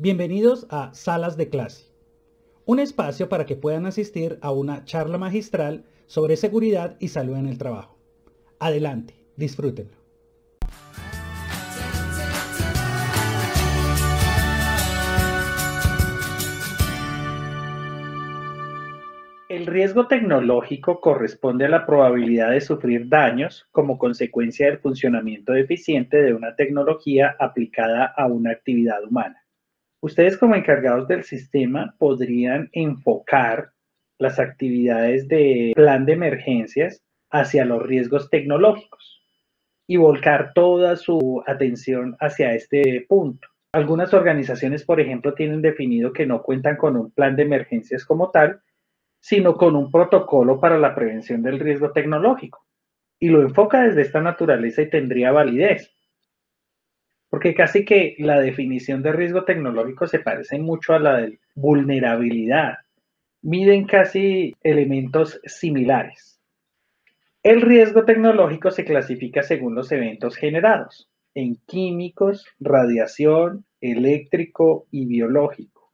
Bienvenidos a Salas de Clase, un espacio para que puedan asistir a una charla magistral sobre seguridad y salud en el trabajo. Adelante, disfrútenlo. El riesgo tecnológico corresponde a la probabilidad de sufrir daños como consecuencia del funcionamiento deficiente de una tecnología aplicada a una actividad humana. Ustedes como encargados del sistema podrían enfocar las actividades de plan de emergencias hacia los riesgos tecnológicos y volcar toda su atención hacia este punto. Algunas organizaciones, por ejemplo, tienen definido que no cuentan con un plan de emergencias como tal, sino con un protocolo para la prevención del riesgo tecnológico. Y lo enfoca desde esta naturaleza y tendría validez. Porque casi que la definición de riesgo tecnológico se parece mucho a la de vulnerabilidad. Miden casi elementos similares. El riesgo tecnológico se clasifica según los eventos generados, en químicos, radiación, eléctrico y biológico.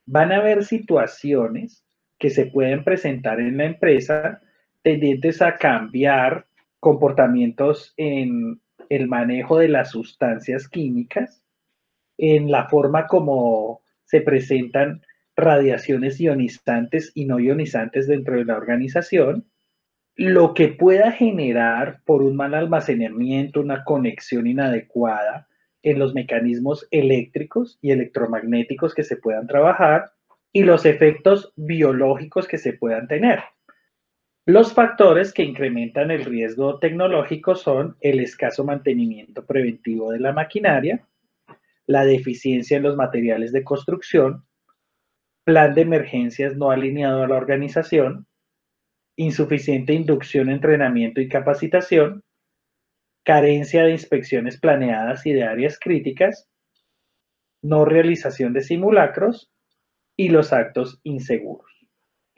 Van a haber situaciones que se pueden presentar en la empresa tendientes a cambiar comportamientos en el manejo de las sustancias químicas, en la forma como se presentan radiaciones ionizantes y no ionizantes dentro de la organización, lo que pueda generar por un mal almacenamiento, una conexión inadecuada en los mecanismos eléctricos y electromagnéticos que se puedan trabajar y los efectos biológicos que se puedan tener. Los factores que incrementan el riesgo tecnológico son el escaso mantenimiento preventivo de la maquinaria, la deficiencia en los materiales de construcción, plan de emergencias no alineado a la organización, insuficiente inducción, entrenamiento y capacitación, carencia de inspecciones planeadas y de áreas críticas, no realización de simulacros y los actos inseguros.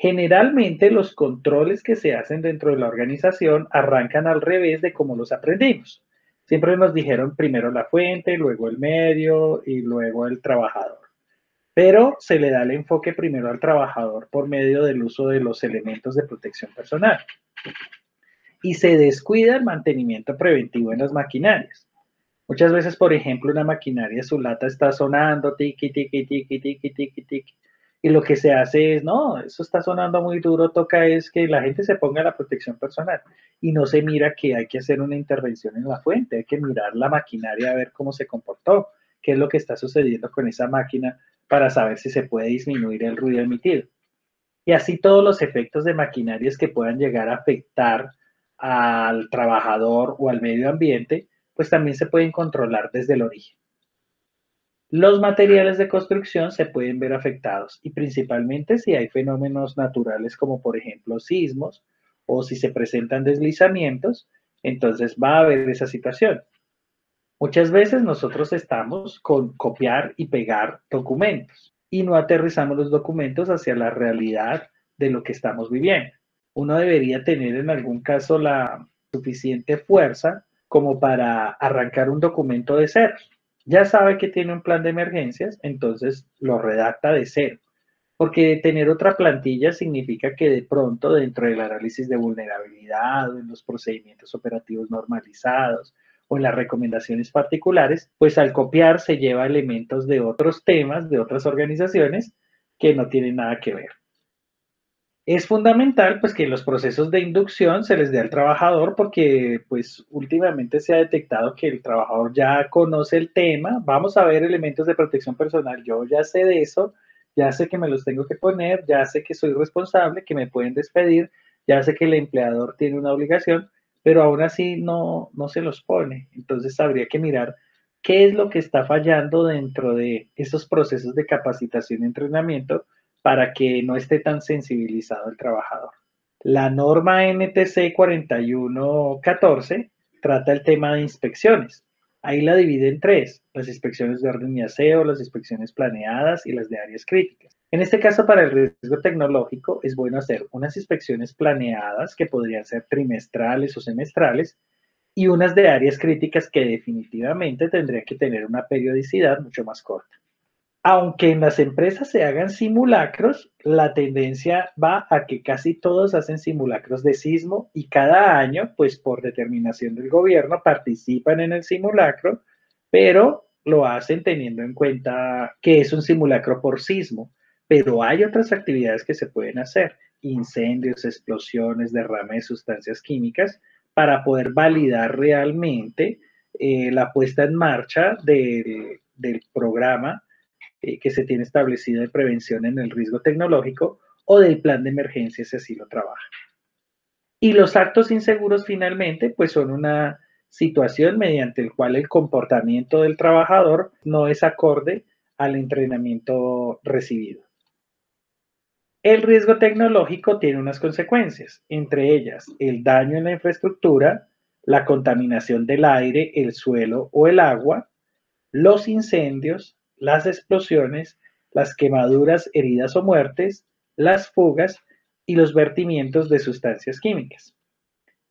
Generalmente los controles que se hacen dentro de la organización arrancan al revés de cómo los aprendimos. Siempre nos dijeron primero la fuente, luego el medio y luego el trabajador. Pero se le da el enfoque primero al trabajador por medio del uso de los elementos de protección personal. Y se descuida el mantenimiento preventivo en las maquinarias. Muchas veces, por ejemplo, una maquinaria, su lata está sonando, tiki, tiki, tiki, tiki, tiki, tiki. Y lo que se hace es, no, eso está sonando muy duro, toca es que la gente se ponga la protección personal. Y no se mira que hay que hacer una intervención en la fuente, hay que mirar la maquinaria a ver cómo se comportó, qué es lo que está sucediendo con esa máquina para saber si se puede disminuir el ruido emitido. Y así todos los efectos de maquinarias que puedan llegar a afectar al trabajador o al medio ambiente, pues también se pueden controlar desde el origen. Los materiales de construcción se pueden ver afectados y principalmente si hay fenómenos naturales como por ejemplo sismos o si se presentan deslizamientos, entonces va a haber esa situación. Muchas veces nosotros estamos con copiar y pegar documentos y no aterrizamos los documentos hacia la realidad de lo que estamos viviendo. Uno debería tener en algún caso la suficiente fuerza como para arrancar un documento de cero. Ya sabe que tiene un plan de emergencias, entonces lo redacta de cero. Porque tener otra plantilla significa que de pronto dentro del análisis de vulnerabilidad o en los procedimientos operativos normalizados o en las recomendaciones particulares, pues al copiar se lleva elementos de otros temas, de otras organizaciones que no tienen nada que ver. Es fundamental pues que los procesos de inducción se les dé al trabajador porque pues últimamente se ha detectado que el trabajador ya conoce el tema, vamos a ver elementos de protección personal, yo ya sé de eso, ya sé que me los tengo que poner, ya sé que soy responsable, que me pueden despedir, ya sé que el empleador tiene una obligación, pero aún así no se los pone. Entonces habría que mirar qué es lo que está fallando dentro de esos procesos de capacitación y entrenamiento para que no esté tan sensibilizado el trabajador. La norma NTC 4114 trata el tema de inspecciones. Ahí la divide en tres, las inspecciones de orden y aseo, las inspecciones planeadas y las de áreas críticas. En este caso, para el riesgo tecnológico, es bueno hacer unas inspecciones planeadas que podrían ser trimestrales o semestrales y unas de áreas críticas que definitivamente tendrían que tener una periodicidad mucho más corta. Aunque en las empresas se hagan simulacros, la tendencia va a que casi todos hacen simulacros de sismo y cada año, pues por determinación del gobierno, participan en el simulacro, pero lo hacen teniendo en cuenta que es un simulacro por sismo. Pero hay otras actividades que se pueden hacer, incendios, explosiones, derrame de sustancias químicas, para poder validar realmente la puesta en marcha del programa que se tiene establecido de prevención en el riesgo tecnológico o del plan de emergencia si así lo trabaja. Y los actos inseguros finalmente pues son una situación mediante el cual el comportamiento del trabajador no es acorde al entrenamiento recibido. El riesgo tecnológico tiene unas consecuencias, entre ellas el daño en la infraestructura, la contaminación del aire, el suelo o el agua, los incendios, las explosiones, las quemaduras, heridas o muertes, las fugas y los vertimientos de sustancias químicas.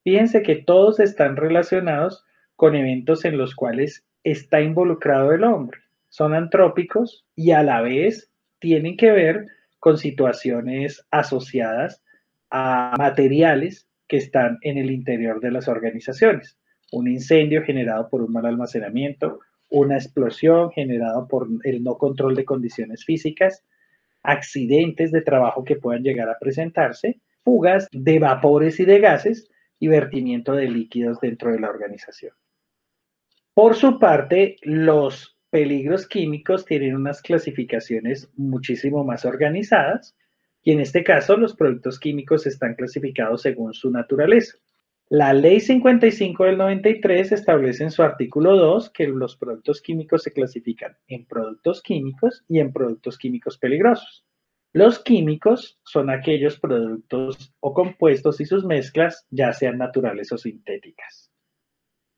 Fíjense que todos están relacionados con eventos en los cuales está involucrado el hombre. Son antrópicos y a la vez tienen que ver con situaciones asociadas a materiales que están en el interior de las organizaciones. Un incendio generado por un mal almacenamiento, una explosión generada por el no control de condiciones físicas, accidentes de trabajo que puedan llegar a presentarse, fugas de vapores y de gases y vertimiento de líquidos dentro de la organización. Por su parte, los peligros químicos tienen unas clasificaciones muchísimo más organizadas y en este caso los productos químicos están clasificados según su naturaleza. La Ley 55 del 93 establece en su artículo 2 que los productos químicos se clasifican en productos químicos y en productos químicos peligrosos. Los químicos son aquellos productos o compuestos y sus mezclas, ya sean naturales o sintéticas.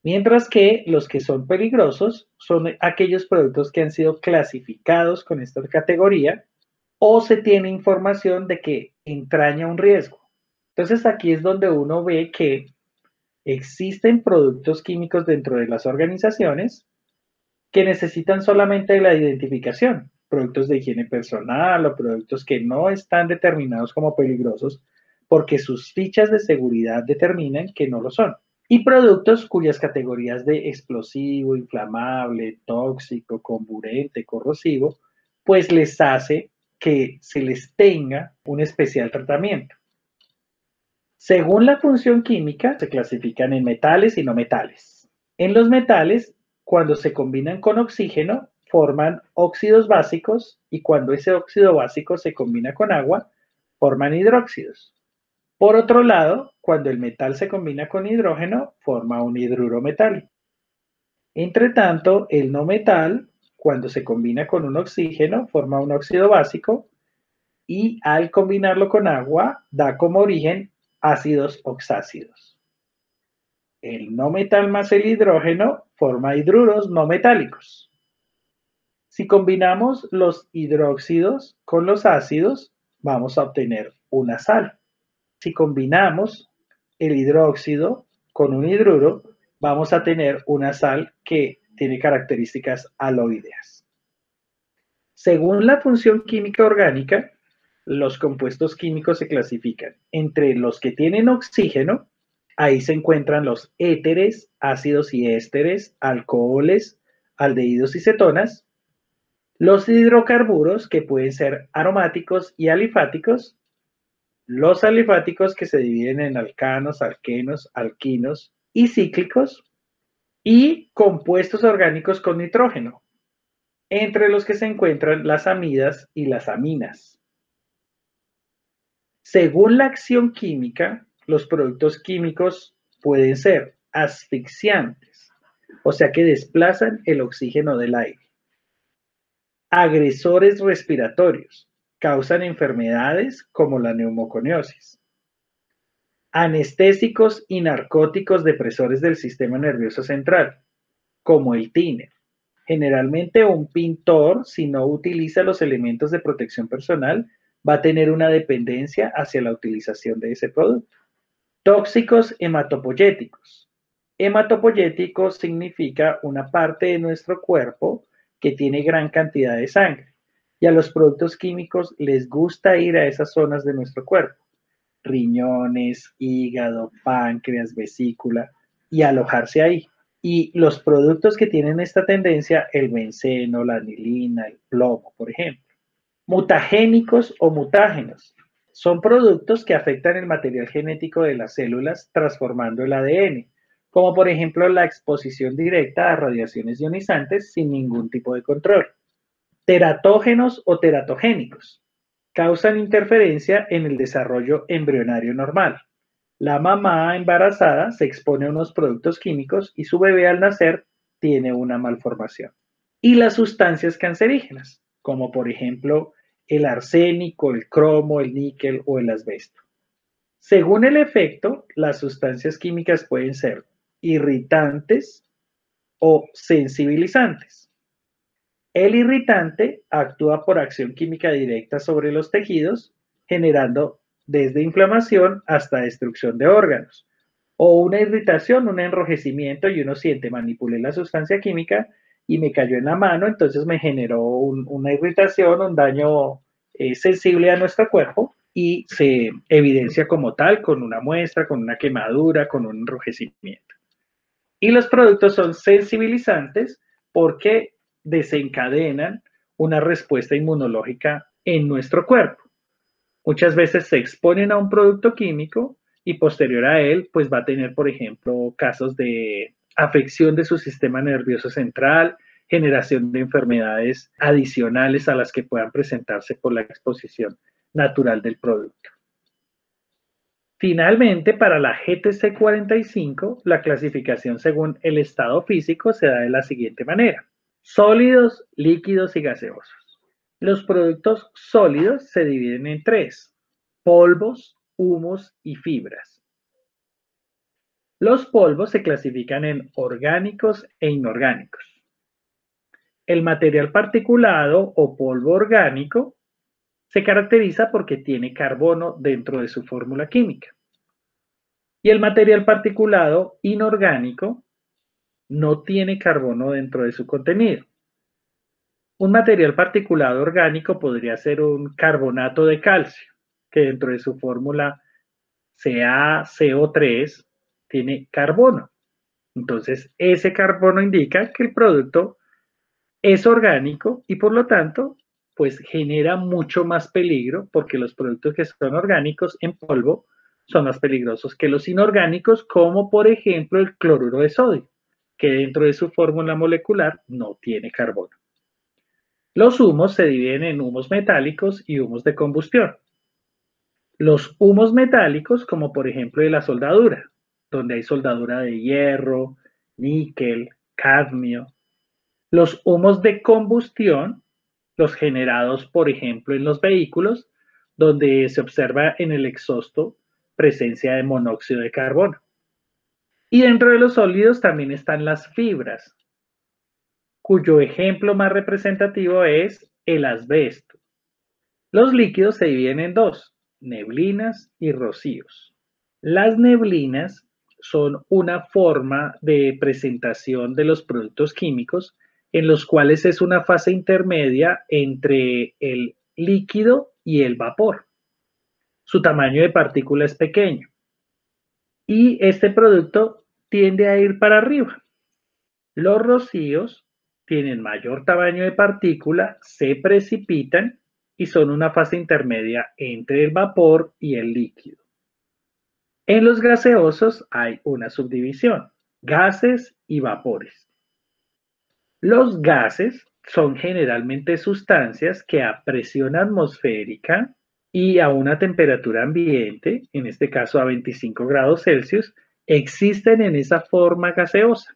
Mientras que los que son peligrosos son aquellos productos que han sido clasificados con esta categoría o se tiene información de que entraña un riesgo. Entonces aquí es donde uno ve que existen productos químicos dentro de las organizaciones que necesitan solamente la identificación, productos de higiene personal o productos que no están determinados como peligrosos porque sus fichas de seguridad determinan que no lo son. Y productos cuyas categorías de explosivo, inflamable, tóxico, comburente, corrosivo, pues les hace que se les tenga un especial tratamiento. Según la función química, se clasifican en metales y no metales. En los metales, cuando se combinan con oxígeno, forman óxidos básicos y cuando ese óxido básico se combina con agua, forman hidróxidos. Por otro lado, cuando el metal se combina con hidrógeno, forma un hidruro metálico. Entre tanto, el no metal, cuando se combina con un oxígeno, forma un óxido básico y al combinarlo con agua, da como origen ácidos oxácidos. El no metal más el hidrógeno forma hidruros no metálicos. Si combinamos los hidróxidos con los ácidos, vamos a obtener una sal. Si combinamos el hidróxido con un hidruro, vamos a tener una sal que tiene características aloídeas. Según la función química orgánica, los compuestos químicos se clasifican entre los que tienen oxígeno, ahí se encuentran los éteres, ácidos y ésteres, alcoholes, aldehídos y cetonas, los hidrocarburos que pueden ser aromáticos y alifáticos, los alifáticos que se dividen en alcanos, alquenos, alquinos y cíclicos, y compuestos orgánicos con nitrógeno, entre los que se encuentran las amidas y las aminas. Según la acción química, los productos químicos pueden ser asfixiantes, o sea que desplazan el oxígeno del aire. Agresores respiratorios, causan enfermedades como la neumoconiosis. Anestésicos y narcóticos depresores del sistema nervioso central, como el tiner. Generalmente un pintor, si no utiliza los elementos de protección personal, va a tener una dependencia hacia la utilización de ese producto. Tóxicos hematopoyéticos. Hematopoyético significa una parte de nuestro cuerpo que tiene gran cantidad de sangre. Y a los productos químicos les gusta ir a esas zonas de nuestro cuerpo, riñones, hígado, páncreas, vesícula, y alojarse ahí. Y los productos que tienen esta tendencia, el benceno, la anilina, el plomo, por ejemplo. Mutagénicos o mutágenos. Son productos que afectan el material genético de las células transformando el ADN, como por ejemplo la exposición directa a radiaciones ionizantes sin ningún tipo de control. Teratógenos o teratogénicos. Causan interferencia en el desarrollo embrionario normal. La mamá embarazada se expone a unos productos químicos y su bebé al nacer tiene una malformación. Y las sustancias cancerígenas, como por ejemplo el arsénico, el cromo, el níquel o el asbesto. Según el efecto, las sustancias químicas pueden ser irritantes o sensibilizantes. El irritante actúa por acción química directa sobre los tejidos, generando desde inflamación hasta destrucción de órganos. O una irritación, un enrojecimiento y uno siente, manipulé la sustancia química y me cayó en la mano, entonces me generó una irritación, un daño sensible a nuestro cuerpo y se evidencia como tal con una muestra, con una quemadura, con un enrojecimiento. Y los productos son sensibilizantes porque desencadenan una respuesta inmunológica en nuestro cuerpo. Muchas veces se exponen a un producto químico y posterior a él, pues va a tener, por ejemplo, casos de afección de su sistema nervioso central, generación de enfermedades adicionales a las que puedan presentarse por la exposición natural del producto. Finalmente, para la GTC 45, la clasificación según el estado físico se da de la siguiente manera: sólidos, líquidos y gaseosos. Los productos sólidos se dividen en tres: polvos, humos y fibras. Los polvos se clasifican en orgánicos e inorgánicos. El material particulado o polvo orgánico se caracteriza porque tiene carbono dentro de su fórmula química. Y el material particulado inorgánico no tiene carbono dentro de su contenido. Un material particulado orgánico podría ser un carbonato de calcio, que dentro de su fórmula CaCO3 tiene carbono. Entonces, ese carbono indica que el producto es orgánico y por lo tanto, pues genera mucho más peligro porque los productos que son orgánicos en polvo son más peligrosos que los inorgánicos, como por ejemplo el cloruro de sodio, que dentro de su fórmula molecular no tiene carbono. Los humos se dividen en humos metálicos y humos de combustión. Los humos metálicos, como por ejemplo de la soldadura, donde hay soldadura de hierro, níquel, cadmio. Los humos de combustión, los generados, por ejemplo, en los vehículos, donde se observa en el exhausto presencia de monóxido de carbono. Y dentro de los sólidos también están las fibras, cuyo ejemplo más representativo es el asbesto. Los líquidos se dividen en dos: neblinas y rocíos. Las neblinas son una forma de presentación de los productos químicos en los cuales es una fase intermedia entre el líquido y el vapor. Su tamaño de partícula es pequeño y este producto tiende a ir para arriba. Los rocíos tienen mayor tamaño de partícula, se precipitan y son una fase intermedia entre el vapor y el líquido. En los gaseosos hay una subdivisión: gases y vapores. Los gases son generalmente sustancias que a presión atmosférica y a una temperatura ambiente, en este caso a 25 grados Celsius, existen en esa forma gaseosa,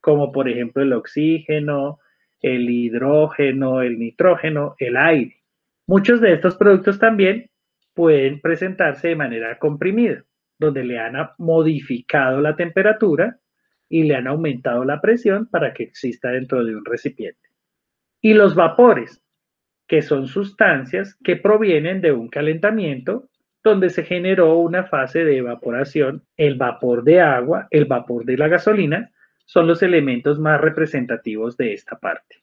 como por ejemplo el oxígeno, el hidrógeno, el nitrógeno, el aire. Muchos de estos productos también pueden presentarse de manera comprimida, donde le han modificado la temperatura y le han aumentado la presión para que exista dentro de un recipiente. Y los vapores, que son sustancias que provienen de un calentamiento donde se generó una fase de evaporación. El vapor de agua, el vapor de la gasolina, son los elementos más representativos de esta parte.